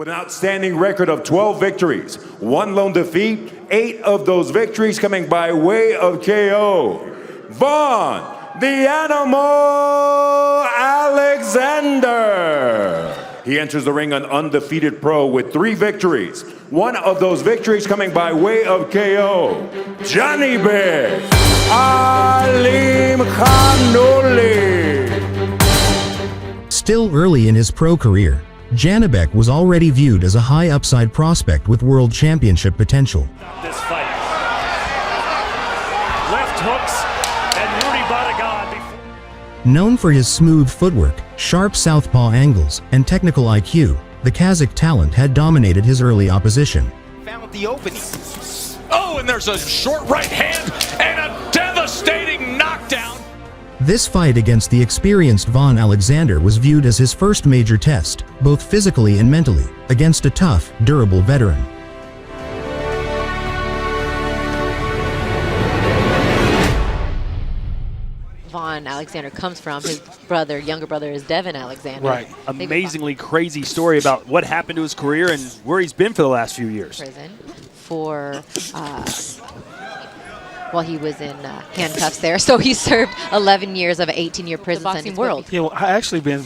With an outstanding record of 12 victories, 1 lone defeat, 8 of those victories coming by way of KO. Vaughn, the Animal Alexander. He enters the ring an undefeated pro with 3 victories. 1 of those victories coming by way of KO. Janibek Alimkhanuly. Still early in his pro career, Janibek was already viewed as a high upside prospect with world championship potential. This fight. Left hooks and Rudy Badagan. Known for his smooth footwork, sharp southpaw angles, and technical IQ, the Kazakh talent had dominated his early opposition. Found the opening. Oh, and there's a short right hand and a devastating knockdown. This fight against the experienced Vaughn Alexander was viewed as his first major test, both physically and mentally, against a tough, durable veteran. Vaughn Alexander comes from, his brother, younger brother is Devin Alexander. Right. Amazingly crazy story about what happened to his career and where he's been for the last few years. Prison for, well, he was in handcuffs there, so he served 11 years of an 18-year prison sentence. World. Yeah, well, I actually been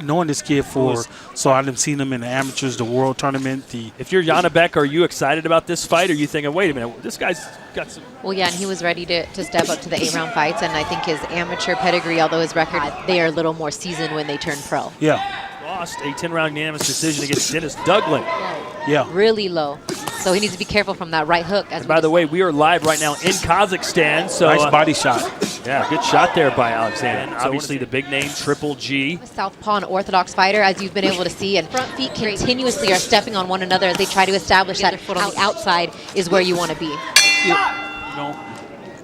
knowing this kid so I've seen him in the amateurs, the world tournament. If you're Janibek, are you excited about this fight, or are you thinking, wait a minute, this guy's got some... Well, yeah, and he was ready to step up to the 8-round fights, and I think his amateur pedigree, although his record, they are a little more seasoned when they turn pro. Yeah. Lost a 10-round unanimous decision against Dennis Douglas. Yeah. Really low. So he needs to be careful from that right hook. And by the way, we are live right now in Kazakhstan. So nice body shot. Yeah, good shot there by Alexander. And obviously the big name, Triple G. Southpaw and orthodox fighter, as you've been able to see, and front feet continuously are stepping on one another as they try to establish that foot on the outside is where you want to be. You know,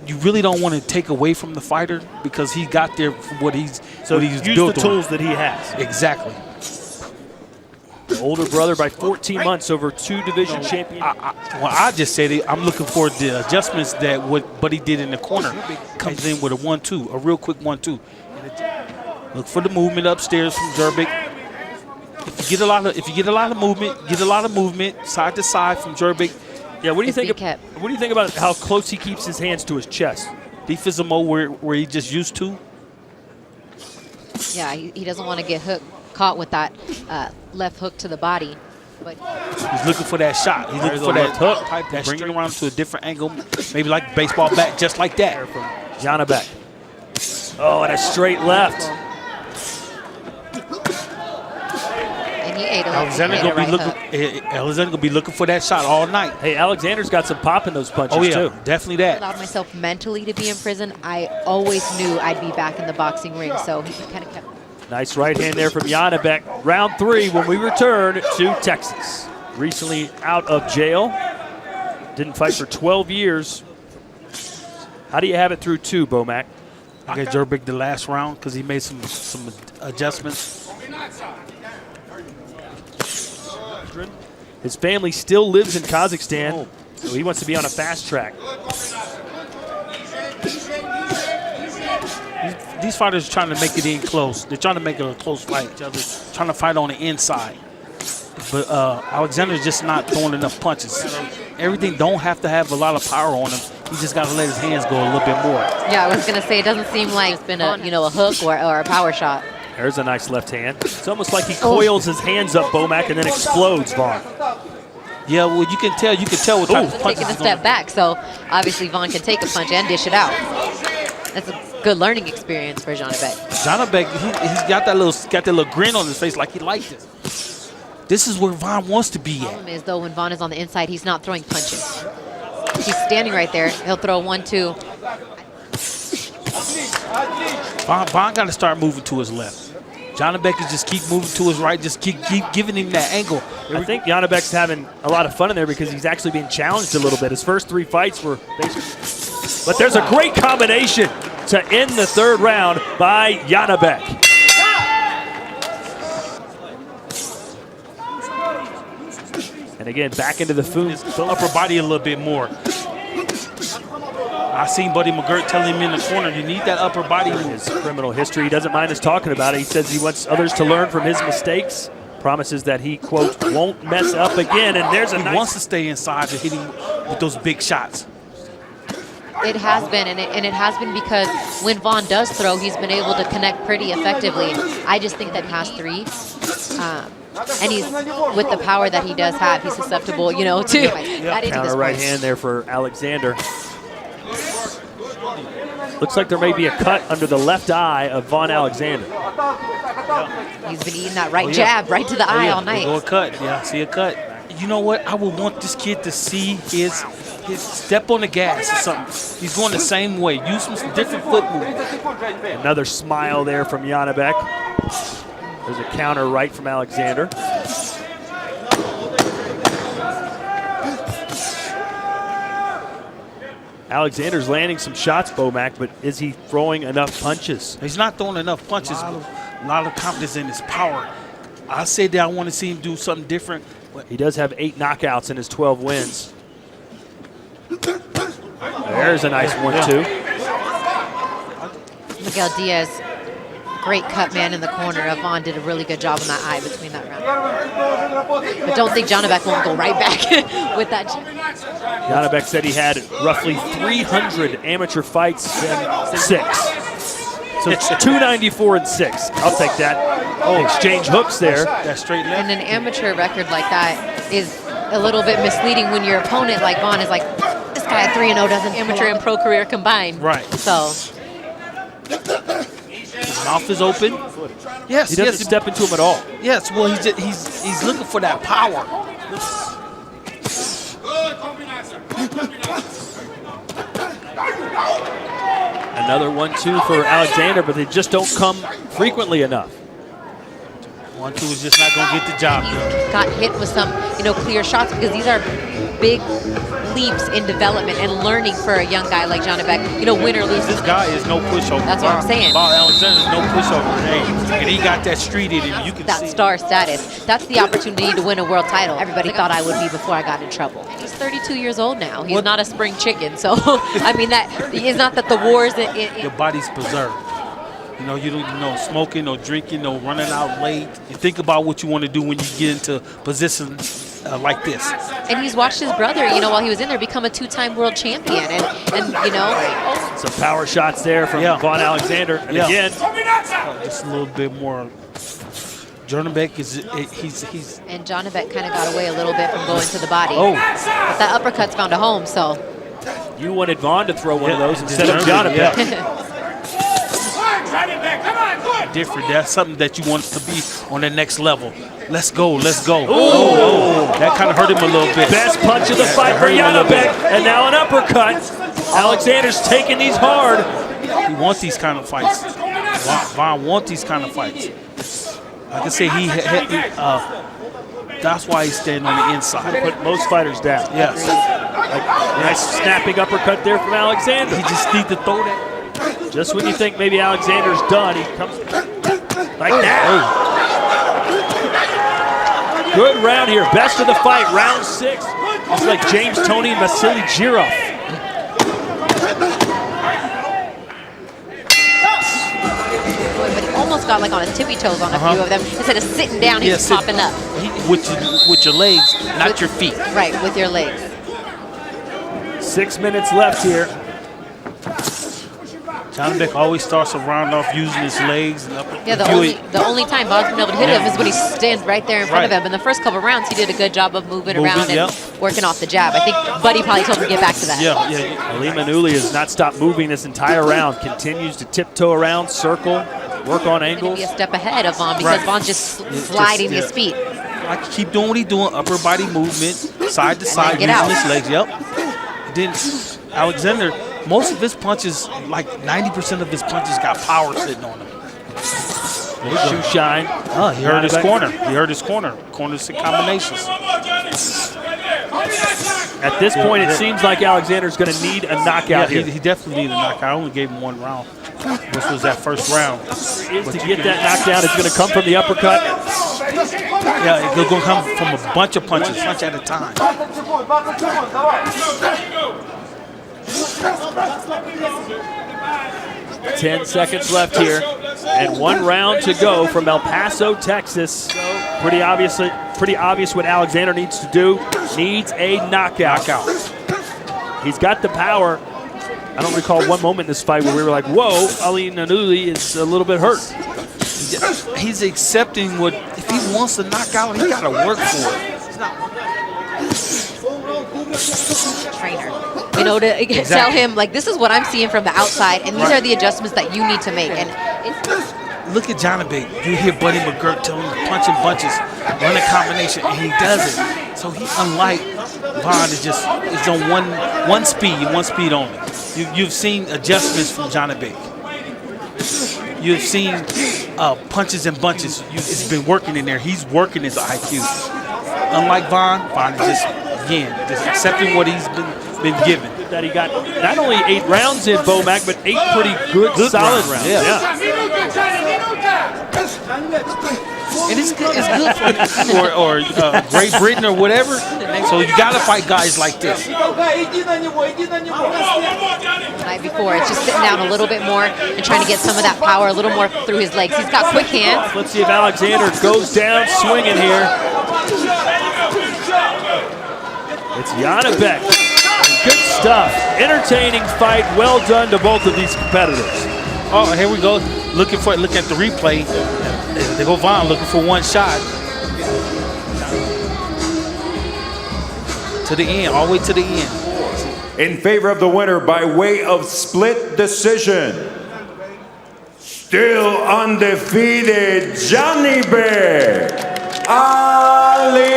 you really don't want to take away from the fighter because he got there for what he's built the tools that he has. Exactly. The older brother by 14 months over 2 division champions. I just said it. I'm looking for the adjustments that what Buddy did in the corner. Comes in with a 1-2, a real quick 1-2. Look for the movement upstairs from Janibek. If you get a lot of movement, side to side from Janibek. Yeah, what do you think about how close he keeps his hands to his chest? Defensive mode where he just used to. Yeah, he doesn't want to get caught with that left hook to the body. But he's looking for that shot. He's looking for that hook, that bring it around to a different angle, maybe like baseball bat, just like that. Janibek. Oh, and a straight left. And he ate a Alexander gonna be looking for that shot all night. Hey, Alexander's got some pop in those punches too. Definitely that. I allowed myself mentally to be in prison. I always knew I'd be back in the boxing ring, so he kind of kept. Nice right hand there from Janibek. Round 3 when we return to Texas. Recently out of jail. Didn't fight for 12 years. How do you have it through 2, Bomac? I got Janibek the last round because he made some adjustments. His family still lives in Kazakhstan, so he wants to be on a fast track. These fighters are trying to make it in close. They're trying to make it a close fight. Trying to fight on the inside. But Alexander's just not throwing enough punches. Everything don't have to have a lot of power on him. He just got to let his hands go a little bit more. Yeah, I was going to say, it doesn't seem like it's been a hook or a power shot. There's a nice left hand. It's almost like he coils his hands up, Bomac, and then explodes, Vaughn. Yeah, well, you can tell what type of punches. Taking a step back, so obviously Vaughn can take a punch and dish it out. That's a good learning experience for Janibek. Janibek, he's got that little grin on his face, like he likes it. This is where Vaughn wants to be at. The problem is, though, when Vaughn is on the inside, he's not throwing punches. He's standing right there. He'll throw 1-2. Vaughn got to start moving to his left. Janibek is just keep moving to his right, just keep giving him that angle. I think Janibek's having a lot of fun in there because he's actually being challenged a little bit. His first 3 fights were basically... But there's a great combination to end the 3rd round by Janibek. And again, back into the upper body a little bit more. I seen Buddy McGirt telling him in the corner, you need that upper body. His criminal history, he doesn't mind us talking about it. He says he wants others to learn from his mistakes. Promises that he, quote, won't mess up again. And there's a He nice wants to stay inside to hit him with those big shots. It has been, and it has been because when Vaughn does throw, he's been able to connect pretty effectively. I just think that past three, and he's with the power that he does have, he's susceptible, you know, to that into counter this right point. hand there for Alexander. Looks like there may be a cut under the left eye of Vaughn Alexander. He's been eating that right jab right to the eye all night. Go a cut. Yeah, see a cut. You know what? I would want this kid to see his step on the gas or something. He's going the same way. Use some different foot movement. Another smile there from Janibek. There's a counter right from Alexander. Alexander's landing some shots, Bomac, but is he throwing enough punches? He's not throwing enough punches. A lot of confidence in his power. I said that I want to see him do something different. He does have 8 knockouts in his 12 wins. There's a nice 1-2. Miguel Diaz, great cut man in the corner. Vaughn did a really good job on that eye between that round. But don't think Janibek won't go right back with that. Janibek said he had roughly 300 amateur fights and 6. So it's 294 and 6. I'll take that. Oh, exchange hooks there. That straight left. And an amateur record like that is a little bit misleading when your opponent like Vaughn is like, this guy at 3-0 doesn't amateur and pro career combined. Right. So his mouth is open. Yes, He doesn't step into him at all. Yes, well, he's looking for that power. Another 1-2 for Alexander, but they just don't come frequently enough. 1-2 is just not going to get the job done. he got hit with some, clear shots because these are big leaps in development and learning for a young guy like Janibek, win or lose. This guy is no pushover. That's what I'm saying. Vaughn Alexander is no pushover. Hey, and he got that street in him. You can That see star status. That's the opportunity to win a world title. Everybody thought I would be before I got in trouble. He's 32 years old now. He's not a spring chicken. So, that is not that the wars. Your body's preserved. You don't smoking, no drinking, no running out late. You think about what you want to do when you get into positions like this. And he's watched his brother, while he was in there, become a 2-time world champion. And Some power shots there from Vaughn Alexander. And again, just a little bit more. Janibek he's And Janibek kind of got away a little bit from going to the body. Oh. But that uppercut's found a home, so. you wanted Vaughn to throw one of those instead of Janibek. Different. That's something that you want to be on the next level. Let's go, let's go. Oh, that kind of hurt him a little bit. Best punch of the fight for Janibek, and now an uppercut. Alexander's taking these hard. He wants these kind of fights. Vaughn wants these kind of fights. Like I say, that's why he's standing on the inside. Put most fighters down. Yes. Nice snapping uppercut there from Alexander. He just needs to throw that. Just when you think maybe Alexander's done, he comes like that. Good round here. Best of the fight, round 6. It's like James Toney and Vasily Girov. But he almost got on his tippy toes on a few of them. Instead of sitting down, he's popping up. With your legs, not your feet. Right, with your legs. 6 minutes left here. Janibek always starts a round off using his legs. And The only time Vaughn's been able to hit him is when he stands right there in front of him. In the first couple rounds, he did a good job of moving around and working off the jab. I think Buddy probably told him to get back to that. Alimkhanuly has not stopped moving this entire round. Continues to tiptoe around, circle, work on angles. Be a step ahead of Vaughn because Vaughn's just sliding his feet. I keep doing what he's doing, upper body movement, side to side, using his legs. Then Alexander, most of his punches, like 90% of his punches got power sitting on him. Shoe shine. Oh, he heard his corner. He heard his corner. Corners and combinations. At this point, it seems like Alexander's going to need a knockout here. He definitely needed a knockout. I only gave him 1 round, which was that first round. To get that knockdown, it's going to come from the uppercut. Yeah, it's going to come from a bunch of punches, punch at a time. 10 seconds left here, and 1 round to go from El Paso, Texas. Pretty obvious what Alexander needs to do. Needs a knockout. He's got the power. I don't recall one moment in this fight where we were like, whoa, Alimkhanuly is a little bit hurt. He's accepting what, if he wants to knock out, he got to work for it. Trainer, you know, to tell him, like, this is what I'm seeing from the outside, and these are the adjustments that you need to make. And look at Janibek. You hear Buddy McGirt tell him to punch in bunches, run a combination, and he does it. So he, unlike Vaughn, is on one speed only. You've seen adjustments from Janibek. You've seen punches and bunches. It's been working in there. He's working his IQ. Unlike Vaughn is just accepting what he's been given. That he got not only 8 rounds in, Bomac, but 8 pretty good solid rounds. Yeah. And it's good for Great Britain or whatever. So you got to fight guys like this. the night before, it's just sitting down a little bit more and trying to get some of that power a little more through his legs. He's got quick hands. Let's see if Alexander goes down swinging here. It's Janibek. Good stuff. Entertaining fight. Well done to both of these competitors. Oh, here we go. Looking at the replay. They go Vaughn looking for one shot. To the end, all the way to the end. In favor of the winner by way of split decision, still undefeated, Janibek Alimkhanuly.